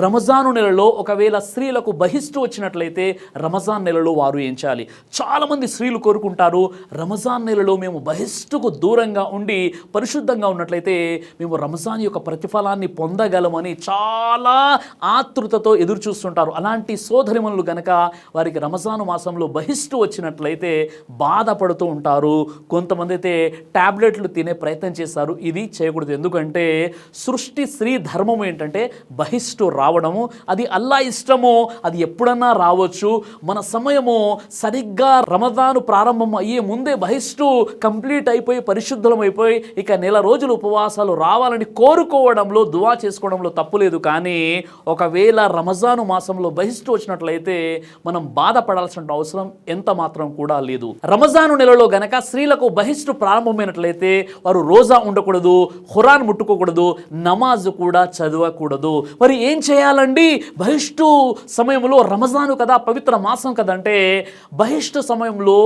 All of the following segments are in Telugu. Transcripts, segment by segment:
రమజాను నెలలో ఒకవేళ స్త్రీలకు బహిష్టు వచ్చినట్లయితే రమజాన్ నెలలో వారు ఏం చేయాలి? చాలామంది స్త్రీలు కోరుకుంటారు, రమజాన్ నెలలో మేము బహిష్టుకు దూరంగా ఉండి పరిశుద్ధంగా ఉన్నట్లయితే మేము రమజాన్ యొక్క ప్రతిఫలాన్ని పొందగలమని చాలా ఆతృతతో ఎదురు చూస్తుంటారు. అలాంటి సోదరిమణులు గనక వారికి రమజాను మాసంలో బహిష్టు వచ్చినట్లయితే బాధపడుతూ ఉంటారు. కొంతమంది అయితే టాబ్లెట్లు తినే ప్రయత్నం చేస్తారు. ఇది చేయకూడదు. ఎందుకంటే సృష్టి స్త్రీ ధర్మం ఏంటంటే బహిష్టు రావడము, అది అల్లా ఇష్టము, అది ఎప్పుడన్నా రావచ్చు. మన సమయము సరిగ్గా రమజాను ప్రారంభం అయ్యే ముందే బహిష్టు కంప్లీట్ అయిపోయి పరిశుద్ధం అయిపోయి ఇక నెల రోజులు ఉపవాసాలు రావాలని కోరుకోవడంలో, దువా చేసుకోవడంలో తప్పులేదు. కానీ ఒకవేళ రమజాను మాసంలో బహిష్టు వచ్చినట్లయితే మనం బాధపడాల్సిన అవసరం ఎంత మాత్రం కూడా లేదు. రమజాను నెలలో గనక స్త్రీలకు బహిష్టు ప్రారంభమైనట్లయితే వారు రోజా ఉండకూడదు, ఖురాన్ ముట్టుకోకూడదు, నమాజ్ కూడా చదవకూడదు. మరి ఏం చేయాలండి బహిష్టు సమయంలో? రమజాను కదా, పవిత్ర మాసం కదంటే బహిష్టు సమయంలో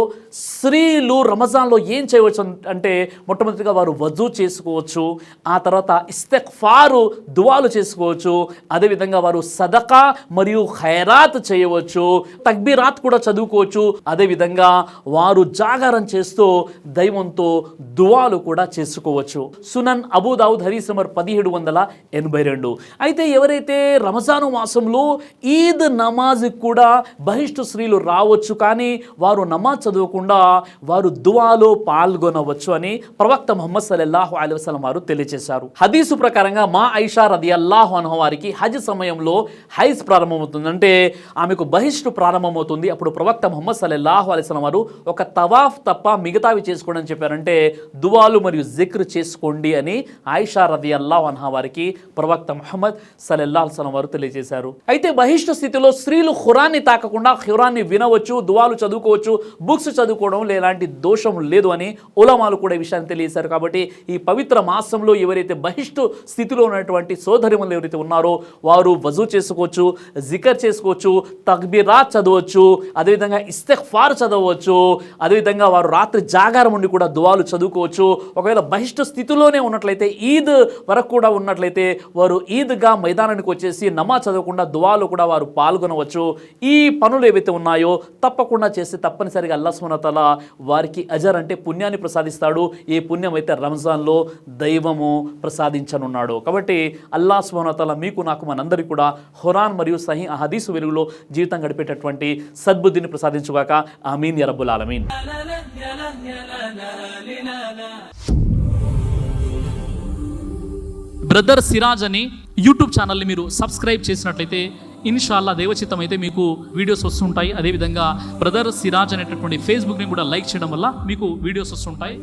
స్త్రీలు రమజాన్లో ఏం చేయవచ్చు అంటే మొట్టమొదటిగా వారు వజూ చేసుకోవచ్చు, ఆ తర్వాత ఇస్తిగ్ఫారు దువాలు చేసుకోవచ్చు, అదేవిధంగా వారు సదకా మరియు ఖైరాత్ చేయవచ్చు, తక్బీరాత్ కూడా చదువుకోవచ్చు, అదేవిధంగా వారు జాగారం చేస్తూ దైవంతో దువాలు కూడా చేసుకోవచ్చు. సునన్ అబూ దావుద్ హదీస్ నంబర్ 1782. అయితే ఎవరైతే రమజాను మాసంలో ఈద్ నమాజ్ కూడా బహిష్టు స్త్రీలు రావచ్చు, కానీ వారు నమాజ్ చదవకుండా వారు దువాలో పాల్గొనవచ్చు అని ప్రవక్త ముహమ్మద్ సల్లల్లాహు అలైహి వసల్లం వారు తెలియజేశారు. హదీసు ప్రకారంగా మా ఐషా రదియల్లాహు అన్హా వారికి హజ్ సమయంలో హైజ్ ప్రారంభమవుతుంది, అంటే ఆమెకు బహిష్టు ప్రారంభమవుతుంది. అప్పుడు ప్రవక్త ముహమ్మద్ సల్లల్లాహు అలైహి వసల్లం వారు ఒక తవాఫ్ తప్ప మిగతావి చేసుకోండి అని చెప్పారంటే దువాలు మరియు జిక్ర్ చేసుకోండి అని ఆయిషా రదియల్లాహు అన్హా వారికి ప్రవక్త ముహమ్మద్ సల్లల్లాహు అలైహి వసల్లం వారు తెలియజేశారు. అయితే బహిష్టు స్థితిలో స్త్రీలు ఖురాన్ని తాకకుండా ఖురాన్ని వినవచ్చు, దువాలు చదువుకోవచ్చు, బుక్స్ చదువుకోవడం ఎలాంటి దోషం లేదు అని ఉలమాలు కూడా ఈ విషయాన్ని తెలియజేశారు. కాబట్టి ఈ పవిత్ర మాసంలో ఎవరైతే బహిష్టు స్థితిలో ఉన్నటువంటి సోదరిమణులు ఎవరైతే ఉన్నారో వారు వజూ చేసుకోవచ్చు, జికర్ చేసుకోవచ్చు, తక్బీరాత్ చదవచ్చు, అదేవిధంగా ఇస్తిగ్ఫార్ చదవచ్చు, అదేవిధంగా వారు రాత్రి జాగారం ఉండి కూడా దువాలు చదువుకోవచ్చు. ఒకవేళ బహిష్టు స్థితిలోనే ఉన్నట్లయితే ఈద్ వరకు కూడా ఉన్నట్లయితే వారు ఈద్గా మైదానానికి వచ్చేసి నమాజ్ చదవకుండా దువాలు కూడా వారు పాల్గొనవచ్చు. ఈ పనులు ఏవైతే ఉన్నాయో తప్పకుండా చేస్తే తప్పనిసరిగా అల్లాహ్ సుబ్హానహు వ తఆలా వారికి అజర్ అంటే పుణ్యాన్ని ప్రసాదిస్తాడు. ఏ పుణ్యం అయితే రంజాన్లో దైవము ప్రసాదించనున్నాడు. కాబట్టి అల్లాహ్ సుబ్హానహు వ తఆలా మీకు నాకు మనందరికీ కూడా ఖురాన్ మరియు సహీ హదీసు వెలుగులో జీవితం గడిపేటటువంటి సద్బుద్ధిని ప్రసాదించుగాక. ఆమీన్ యా రబ్బుల్ ఆలమీన్. బ్రదర్ సిరాజ్ అని యూట్యూబ్ ఛానల్ని మీరు సబ్స్క్రైబ్ చేసినట్లయితే ఇన్షాల్లా దైవచిత్తం అయితే మీకు వీడియోస్ వస్తుంటాయి. అదేవిధంగా బ్రదర్ సిరాజ్ అనేటటువంటి ఫేస్బుక్ని కూడా లైక్ చేయడం వల్ల మీకు వీడియోస్ వస్తుంటాయి.